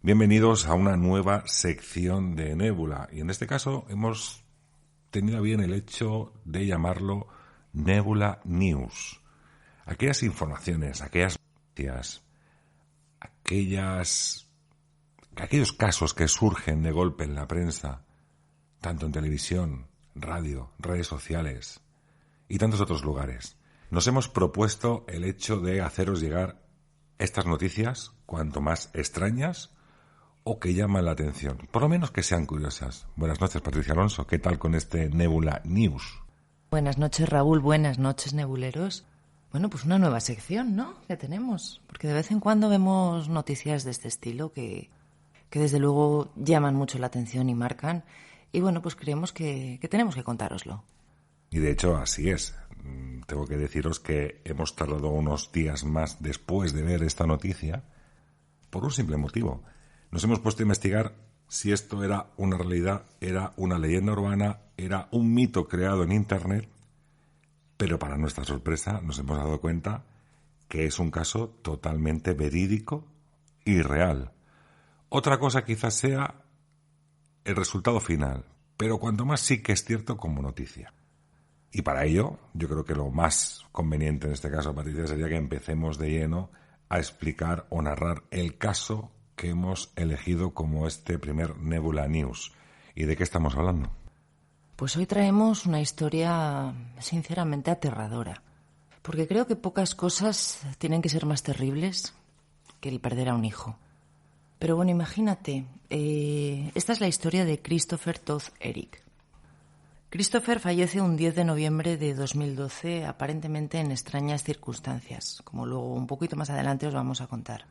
Bienvenidos a una nueva sección de Nébula, y en este caso hemos tenido bien el hecho de llamarlo Nébula News. Aquellas informaciones, aquellas noticias, aquellos casos que surgen de golpe en la prensa, tanto en televisión, radio, redes sociales y tantos otros lugares. Nos hemos propuesto el hecho de haceros llegar estas noticias cuanto más extrañas o que llaman la atención, por lo menos que sean curiosas. Buenas noches, Patricia Alonso. ¿Qué tal con este Nébula News? Buenas noches, Raúl. Buenas noches, nebuleros. Bueno, pues una nueva sección, ¿no?, que tenemos. Porque de vez en cuando vemos noticias de este estilo que desde luego llaman mucho la atención y marcan. Y bueno, pues creemos que tenemos que contároslo. Y de hecho así es. Tengo que deciros que hemos tardado unos días más después de ver esta noticia por un simple motivo. Nos hemos puesto a investigar si esto era una realidad, era una leyenda urbana, era un mito creado en Internet, pero para nuestra sorpresa nos hemos dado cuenta que es un caso totalmente verídico y real. Otra cosa quizás sea el resultado final, pero cuanto más sí que es cierto como noticia. Y para ello, yo creo que lo más conveniente en este caso, Patricia, sería que empecemos de lleno a explicar o narrar el caso que hemos elegido como este primer Nébula News. ¿Y de qué estamos hablando? Pues hoy traemos una historia sinceramente aterradora, porque creo que pocas cosas tienen que ser más terribles que el perder a un hijo. Pero bueno, imagínate, esta es la historia de Christopher Todd Eric. Christopher fallece un 10 de noviembre de 2012, aparentemente en extrañas circunstancias, como luego un poquito más adelante os vamos a contar.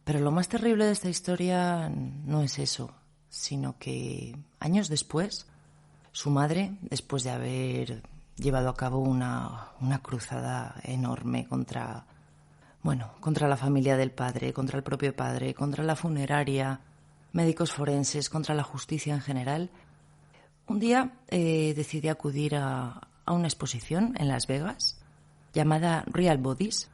Pero lo más terrible de esta historia no es eso, sino que años después, su madre, después de haber llevado a cabo una cruzada enorme contra la familia del padre, contra el propio padre, contra la funeraria, médicos forenses, contra la justicia en general, un día decide acudir a una exposición en Las Vegas llamada Real Bodies.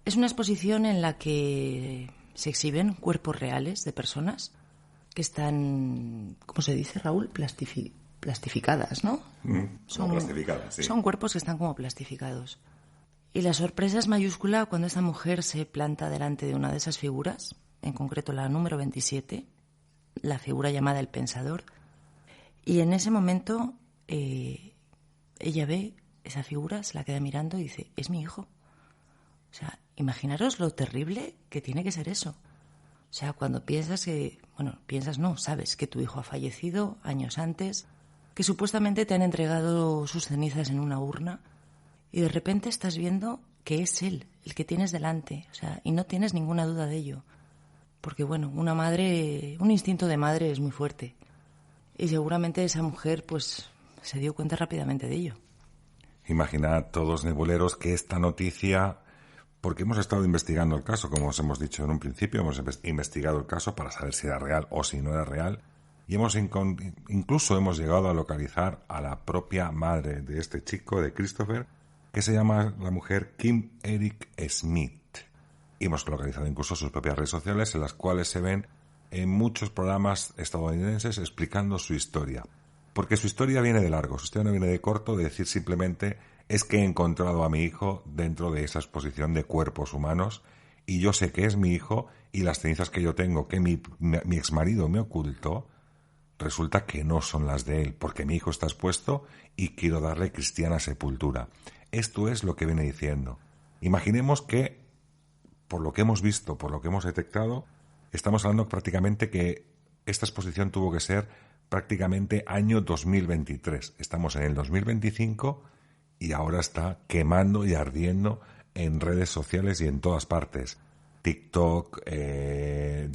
Es una exposición en la que se exhiben cuerpos reales de personas que están, ¿cómo se dice, Raúl? Plastificadas, ¿no? Son plastificadas, sí. Son cuerpos que están como plastificados. Y la sorpresa es mayúscula cuando esta mujer se planta delante de una de esas figuras, en concreto la número 27, la figura llamada El Pensador, y en ese momento ella ve esa figura, se la queda mirando y dice, es mi hijo. O sea, imaginaros lo terrible que tiene que ser eso. O sea, cuando piensas sabes que tu hijo ha fallecido años antes, que supuestamente te han entregado sus cenizas en una urna, y de repente estás viendo que es él, el que tienes delante, o sea, y no tienes ninguna duda de ello. Porque bueno, una madre, un instinto de madre es muy fuerte. Y seguramente esa mujer, pues, se dio cuenta rápidamente de ello. Imaginad todos, nebuleros, que esta noticia, porque hemos estado investigando el caso, como os hemos dicho en un principio, hemos investigado el caso para saber si era real o si no era real, y incluso hemos llegado a localizar a la propia madre de este chico, de Christopher, que se llama la mujer Kim Eric Smith. Y hemos localizado incluso sus propias redes sociales, en las cuales se ven en muchos programas estadounidenses explicando su historia. Porque su historia viene de largo, su historia no viene de corto, de decir simplemente es que he encontrado a mi hijo dentro de esa exposición de cuerpos humanos y yo sé que es mi hijo y las cenizas que yo tengo, que mi exmarido me ocultó, resulta que no son las de él, porque mi hijo está expuesto y quiero darle cristiana sepultura. Esto es lo que viene diciendo. Imaginemos que, por lo que hemos visto, por lo que hemos detectado, estamos hablando prácticamente que esta exposición tuvo que ser prácticamente año 2023. Estamos en el 2025 y ahora está quemando y ardiendo en redes sociales y en todas partes. TikTok,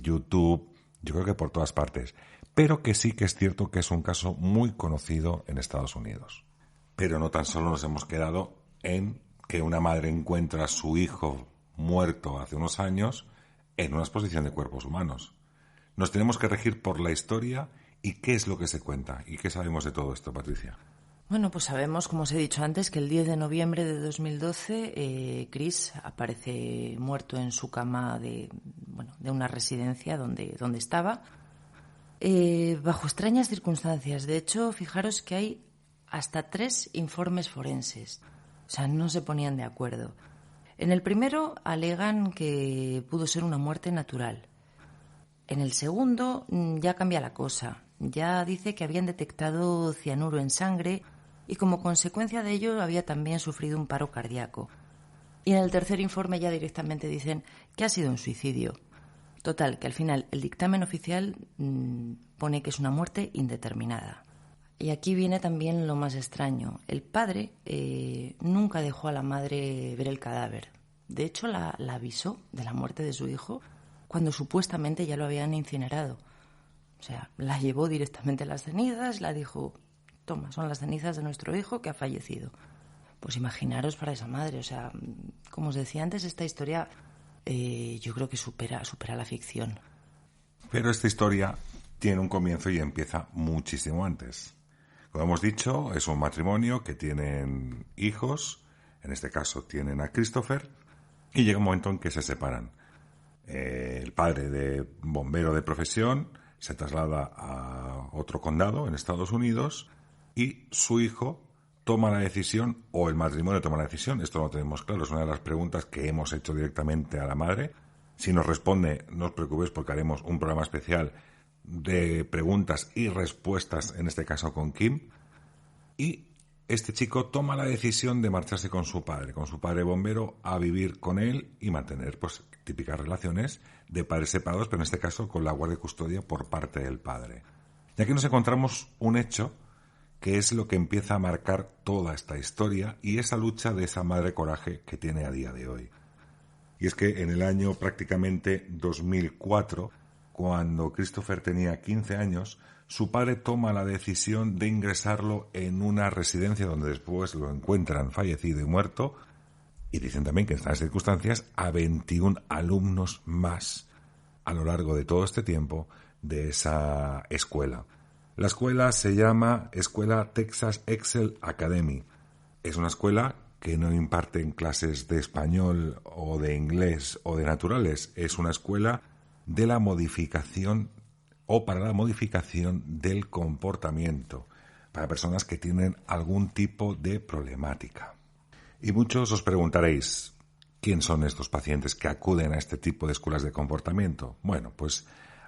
YouTube, yo creo que por todas partes. Pero que sí que es cierto que es un caso muy conocido en Estados Unidos. Pero no tan solo nos hemos quedado en que una madre encuentra a su hijo muerto hace unos años en una exposición de cuerpos humanos. Nos tenemos que regir por la historia y qué es lo que se cuenta y qué sabemos de todo esto, Patricia. Bueno, pues sabemos, como os he dicho antes, que el 10 de noviembre de 2012 Chris aparece muerto en su cama de una residencia donde estaba, bajo extrañas circunstancias. De hecho, fijaros que hay hasta 3 informes forenses. O sea, no se ponían de acuerdo. En el primero alegan que pudo ser una muerte natural. En el segundo ya cambia la cosa. Ya dice que habían detectado cianuro en sangre y como consecuencia de ello había también sufrido un paro cardíaco. Y en el tercer informe ya directamente dicen que ha sido un suicidio. Total, que al final el dictamen oficial pone que es una muerte indeterminada. Y aquí viene también lo más extraño. El padre nunca dejó a la madre ver el cadáver. De hecho, la avisó de la muerte de su hijo cuando supuestamente ya lo habían incinerado. O sea, la llevó directamente a las cenizas, la dijo, toma, son las cenizas de nuestro hijo que ha fallecido. Pues imaginaros para esa madre. O sea, como os decía antes, esta historia yo creo que supera la ficción. Pero esta historia tiene un comienzo y empieza muchísimo antes. Como hemos dicho, es un matrimonio que tienen hijos, en este caso tienen a Christopher, y llega un momento en que se separan. El padre, de bombero de profesión, se traslada a otro condado en Estados Unidos y su hijo toma la decisión, o el matrimonio toma la decisión, esto no lo tenemos claro, es una de las preguntas que hemos hecho directamente a la madre. Si nos responde, no os preocupéis porque haremos un programa especial de preguntas y respuestas, en este caso con Kim. Y este chico toma la decisión de marcharse con su padre bombero, a vivir con él y mantener pues típicas relaciones de padres separados, pero en este caso con la guardia y custodia por parte del padre. Y aquí nos encontramos un hecho que es lo que empieza a marcar toda esta historia y esa lucha de esa madre coraje que tiene a día de hoy. Y es que en el año prácticamente 2004, cuando Christopher tenía 15 años, su padre toma la decisión de ingresarlo en una residencia donde después lo encuentran fallecido y muerto, y dicen también que en estas circunstancias a 21 alumnos más a lo largo de todo este tiempo de esa escuela. La escuela se llama Escuela Texas Excel Academy. Es una escuela que no imparten clases de español o de inglés o de naturales. Es una escuela de la modificación o para la modificación del comportamiento, para personas que tienen algún tipo de problemática. Y muchos os preguntaréis, ¿quién son estos pacientes que acuden a este tipo de escuelas de comportamiento? Bueno, pues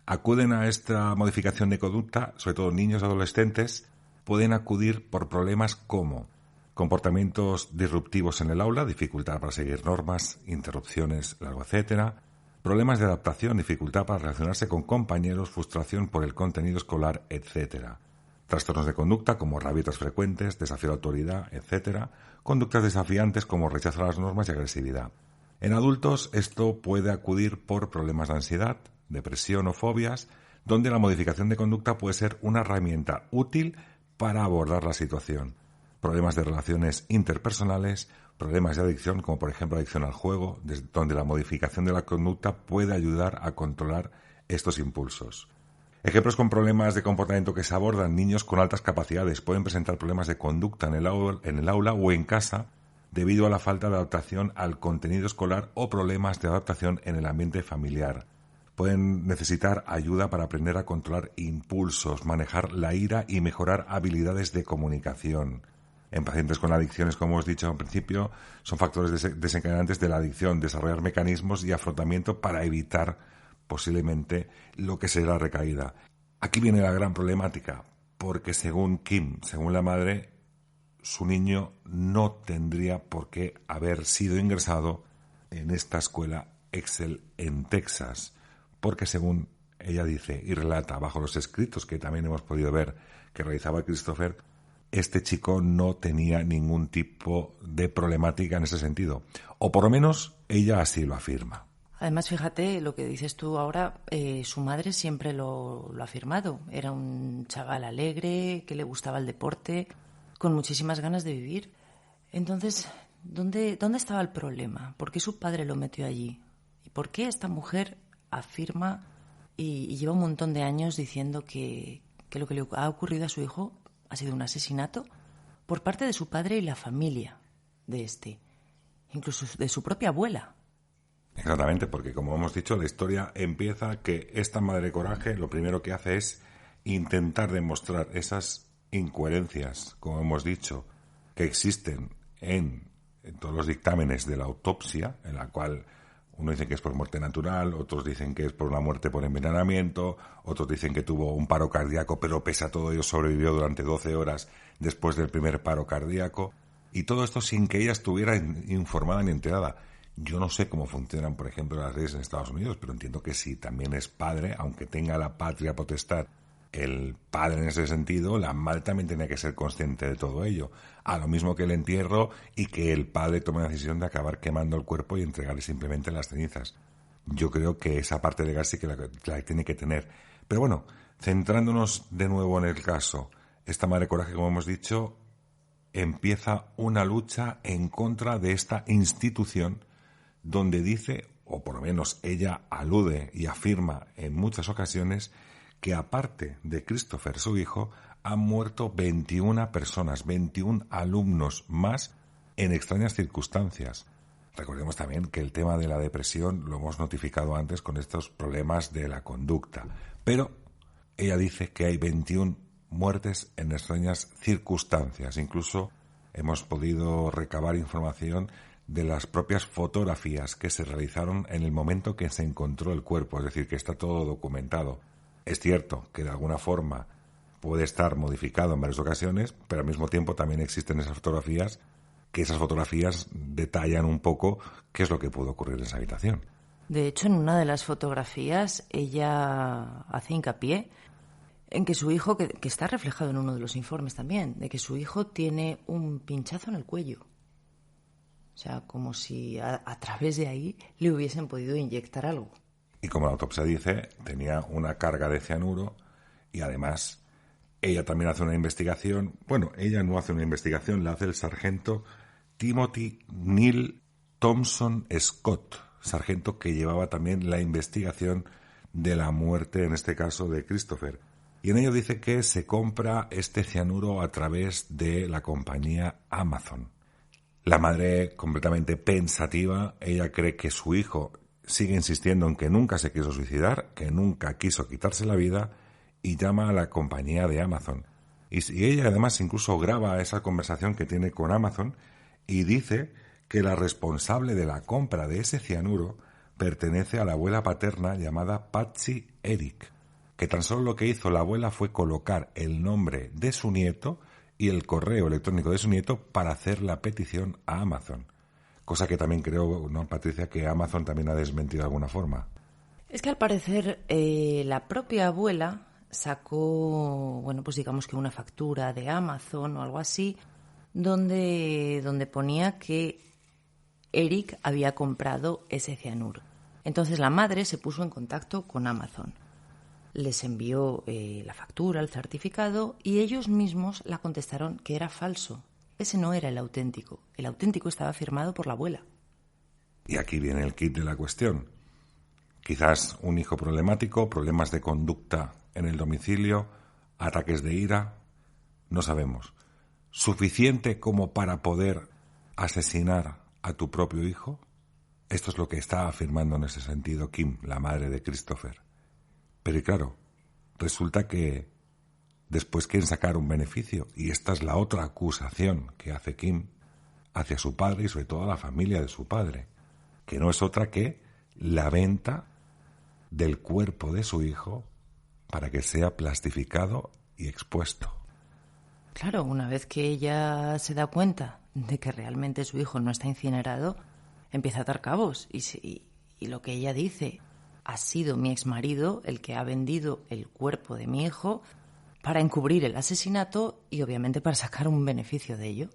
acuden a esta modificación de conducta, sobre todo niños y adolescentes, pueden acudir por problemas como comportamientos disruptivos en el aula, dificultad para seguir normas, interrupciones, largo etcétera, problemas de adaptación, dificultad para relacionarse con compañeros, frustración por el contenido escolar, etcétera. Trastornos de conducta como rabietas frecuentes, desafío a la autoridad, etcétera. Conductas desafiantes como rechazo a las normas y agresividad. En adultos esto puede acudir por problemas de ansiedad, depresión o fobias, donde la modificación de conducta puede ser una herramienta útil para abordar la situación. Problemas de relaciones interpersonales, problemas de adicción, como por ejemplo adicción al juego, donde la modificación de la conducta puede ayudar a controlar estos impulsos. Ejemplos con problemas de comportamiento que se abordan: niños con altas capacidades pueden presentar problemas de conducta en el aula o en casa debido a la falta de adaptación al contenido escolar o problemas de adaptación en el ambiente familiar. Pueden necesitar ayuda para aprender a controlar impulsos, manejar la ira y mejorar habilidades de comunicación. En pacientes con adicciones, como os he dicho al principio, son factores desencadenantes de la adicción, desarrollar mecanismos y afrontamiento para evitar posiblemente lo que será la recaída. Aquí viene la gran problemática, porque según Kim, según la madre, su niño no tendría por qué haber sido ingresado en esta escuela Excel en Texas, porque según ella dice y relata bajo los escritos que también hemos podido ver que realizaba Christopher, este chico no tenía ningún tipo de problemática en ese sentido, o por lo menos ella así lo afirma. Además, fíjate lo que dices tú ahora, su madre siempre lo ha afirmado. Era un chaval alegre, que le gustaba el deporte, con muchísimas ganas de vivir. Entonces, ¿dónde estaba el problema? ¿Por qué su padre lo metió allí? ¿Y por qué esta mujer afirma y lleva un montón de años diciendo que lo que le ha ocurrido a su hijo ha sido un asesinato por parte de su padre y la familia de incluso de su propia abuela. Exactamente, porque como hemos dicho, la historia empieza que esta madre coraje lo primero que hace es intentar demostrar esas incoherencias, como hemos dicho, que existen en todos los dictámenes de la autopsia, en la cual uno dice que es por muerte natural, otros dicen que es por una muerte por envenenamiento, otros dicen que tuvo un paro cardíaco, pero pese a todo ello sobrevivió durante 12 horas después del primer paro cardíaco, y todo esto sin que ella estuviera informada ni enterada. Yo no sé cómo funcionan, por ejemplo, las leyes en Estados Unidos, pero entiendo que si también es padre, aunque tenga la patria potestad el padre en ese sentido, la madre también tenía que ser consciente de todo ello. A lo mismo que el entierro y que el padre tome la decisión de acabar quemando el cuerpo y entregarle simplemente las cenizas. Yo creo que esa parte legal sí que la tiene que tener. Pero bueno, centrándonos de nuevo en el caso, esta madre coraje, como hemos dicho, empieza una lucha en contra de esta institución donde dice, o por lo menos ella alude y afirma en muchas ocasiones, que aparte de Christopher, su hijo, han muerto 21 personas, 21 alumnos más en extrañas circunstancias. Recordemos también que el tema de la depresión lo hemos notificado antes con estos problemas de la conducta. Pero ella dice que hay 21 muertes en extrañas circunstancias. Incluso hemos podido recabar información de las propias fotografías que se realizaron en el momento que se encontró el cuerpo. Es decir, que está todo documentado. Es cierto que de alguna forma puede estar modificado en varias ocasiones, pero al mismo tiempo también existen esas fotografías detallan un poco qué es lo que pudo ocurrir en esa habitación. De hecho, en una de las fotografías ella hace hincapié en que su hijo, que está reflejado en uno de los informes también, de que su hijo tiene un pinchazo en el cuello. O sea, como si a través de ahí le hubiesen podido inyectar algo. Y como la autopsia dice, tenía una carga de cianuro y además ella también hace una investigación. Bueno, ella no hace una investigación, la hace el sargento Timothy Neil Thompson Scott, sargento que llevaba también la investigación de la muerte, en este caso, de Christopher. Y en ello dice que se compra este cianuro a través de la compañía Amazon. La madre, completamente pensativa, ella cree que su hijo sigue insistiendo en que nunca se quiso suicidar, que nunca quiso quitarse la vida, y llama a la compañía de Amazon. Y ella además incluso graba esa conversación que tiene con Amazon y dice que la responsable de la compra de ese cianuro pertenece a la abuela paterna llamada Patsy Eric, que tan solo lo que hizo la abuela fue colocar el nombre de su nieto y el correo electrónico de su nieto para hacer la petición a Amazon. Cosa que también creo, ¿no, Patricia, que Amazon también ha desmentido de alguna forma? Es que al parecer la propia abuela sacó, bueno, pues digamos que una factura de Amazon o algo así, donde ponía que Eric había comprado ese cianuro. Entonces la madre se puso en contacto con Amazon. Les envió la factura, el certificado, y ellos mismos la contestaron que era falso. Ese no era el auténtico. El auténtico estaba firmado por la abuela. Y aquí viene el kit de la cuestión. Quizás un hijo problemático, problemas de conducta en el domicilio, ataques de ira, no sabemos. ¿Suficiente como para poder asesinar a tu propio hijo? Esto es lo que está afirmando en ese sentido Kim, la madre de Christopher. Pero y claro, resulta que después quieren sacar un beneficio, y esta es la otra acusación que hace Kim hacia su padre y sobre todo a la familia de su padre, que no es otra que la venta del cuerpo de su hijo para que sea plastificado y expuesto. Claro, una vez que ella se da cuenta de que realmente su hijo no está incinerado, empieza a atar cabos y lo que ella dice: ha sido mi exmarido el que ha vendido el cuerpo de mi hijo para encubrir el asesinato y obviamente para sacar un beneficio de ello.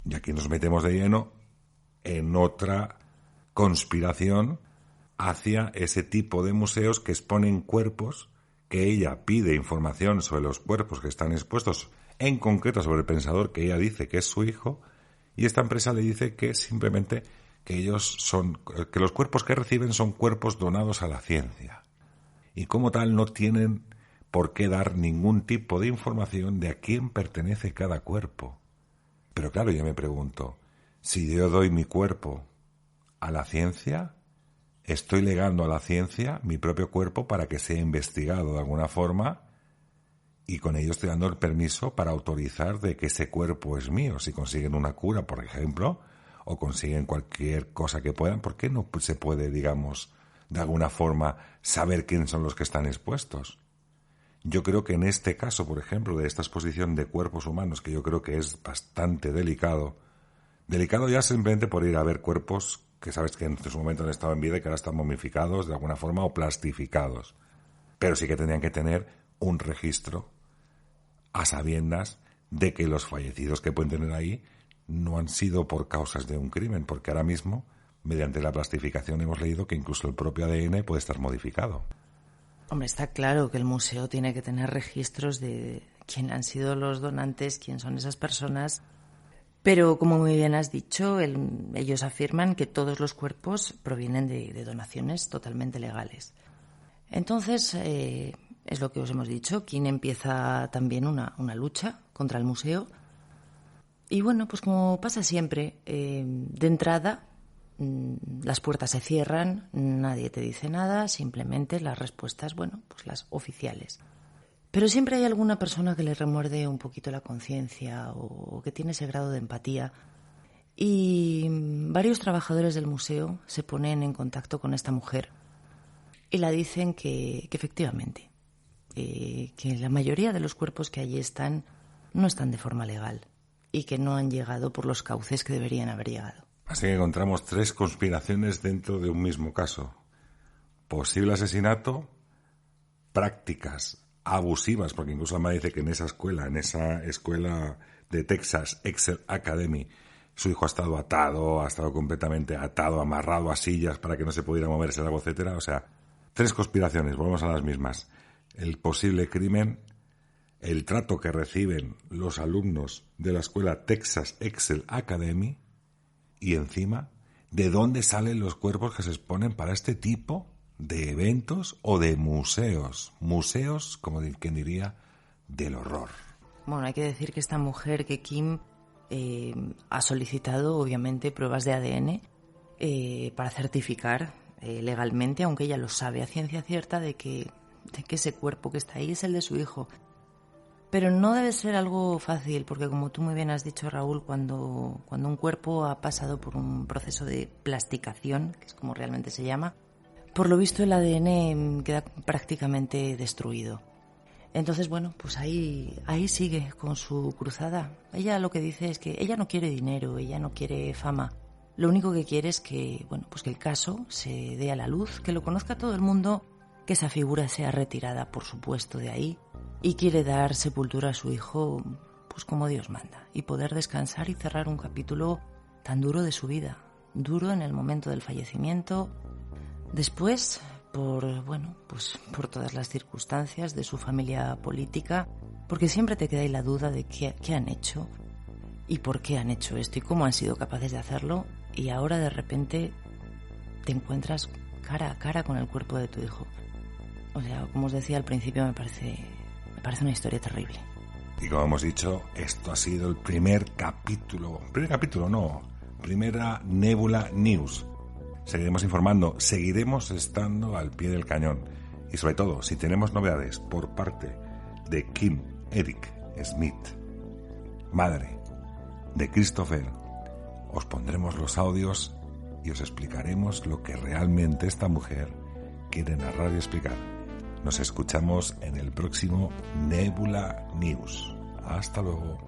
Y aquí nos metemos de lleno en otra conspiración hacia ese tipo de museos que exponen cuerpos, que ella pide información sobre los cuerpos que están expuestos, en concreto sobre el pensador que ella dice que es su hijo, y esta empresa le dice que simplemente que que los cuerpos que reciben son cuerpos donados a la ciencia, y como tal no tienen por qué dar ningún tipo de información de a quién pertenece cada cuerpo. Pero claro, yo me pregunto, si yo doy mi cuerpo a la ciencia, estoy legando a la ciencia mi propio cuerpo para que sea investigado de alguna forma y con ello estoy dando el permiso para autorizar de que ese cuerpo es mío. Si consiguen una cura, por ejemplo, o consiguen cualquier cosa que puedan, ¿por qué no se puede, digamos, de alguna forma saber quiénes son los que están expuestos? Yo creo que en este caso, por ejemplo, de esta exposición de cuerpos humanos, que yo creo que es bastante delicado ya simplemente por ir a ver cuerpos que sabes que en su momento han estado en vida y que ahora están momificados de alguna forma o plastificados. Pero sí que tendrían que tener un registro a sabiendas de que los fallecidos que pueden tener ahí no han sido por causas de un crimen, porque ahora mismo, mediante la plastificación, hemos leído que incluso el propio ADN puede estar modificado. Hombre, está claro que el museo tiene que tener registros de quién han sido los donantes, quién son esas personas. Pero, como muy bien has dicho, ellos afirman que todos los cuerpos provienen de donaciones totalmente legales. Entonces, es lo que os hemos dicho, Kim empieza también una lucha contra el museo. Y bueno, pues como pasa siempre, de entrada las puertas se cierran, nadie te dice nada, simplemente las respuestas, bueno, pues las oficiales. Pero siempre hay alguna persona que le remuerde un poquito la conciencia o que tiene ese grado de empatía. Y varios trabajadores del museo se ponen en contacto con esta mujer y la dicen que efectivamente, que la mayoría de los cuerpos que allí están no están de forma legal y que no han llegado por los cauces que deberían haber llegado. Así que encontramos 3 conspiraciones dentro de un mismo caso. Posible asesinato, prácticas abusivas, porque incluso Alma dice que en esa escuela de Texas, Excel Academy, su hijo ha estado completamente atado, amarrado a sillas para que no se pudiera moverse algo, etcétera. O sea, 3 conspiraciones, volvemos a las mismas. El posible crimen, el trato que reciben los alumnos de la escuela Texas Excel Academy y encima, ¿de dónde salen los cuerpos que se exponen para este tipo de eventos o de museos? Museos, como quien diría, del horror. Bueno, hay que decir que esta mujer, que Kim, ha solicitado obviamente pruebas de ADN para certificar legalmente, aunque ella lo sabe a ciencia cierta, de que ese cuerpo que está ahí es el de su hijo. Pero no debe ser algo fácil, porque como tú muy bien has dicho, Raúl, cuando un cuerpo ha pasado por un proceso de plasticación, que es como realmente se llama, por lo visto el ADN queda prácticamente destruido. Entonces, bueno, pues ahí sigue con su cruzada. Ella lo que dice es que ella no quiere dinero, ella no quiere fama. Lo único que quiere es que, bueno, pues que el caso se dé a la luz, que lo conozca todo el mundo, que esa figura sea retirada, por supuesto, de ahí, y quiere dar sepultura a su hijo, pues como Dios manda, y poder descansar y cerrar un capítulo tan duro de su vida, duro en el momento del fallecimiento. Después, por todas las circunstancias de su familia política, porque siempre te queda ahí la duda de qué han hecho y por qué han hecho esto y cómo han sido capaces de hacerlo, y ahora de repente te encuentras cara a cara con el cuerpo de tu hijo. O sea, como os decía al principio, me parece una historia terrible. Y como hemos dicho, esto ha sido el primera Nebula News. Seguiremos informando, seguiremos estando al pie del cañón. Y sobre todo, si tenemos novedades por parte de Kim Eric Smith, madre de Christopher, os pondremos los audios y os explicaremos lo que realmente esta mujer quiere narrar y explicar. Nos escuchamos en el próximo Nebula News. Hasta luego.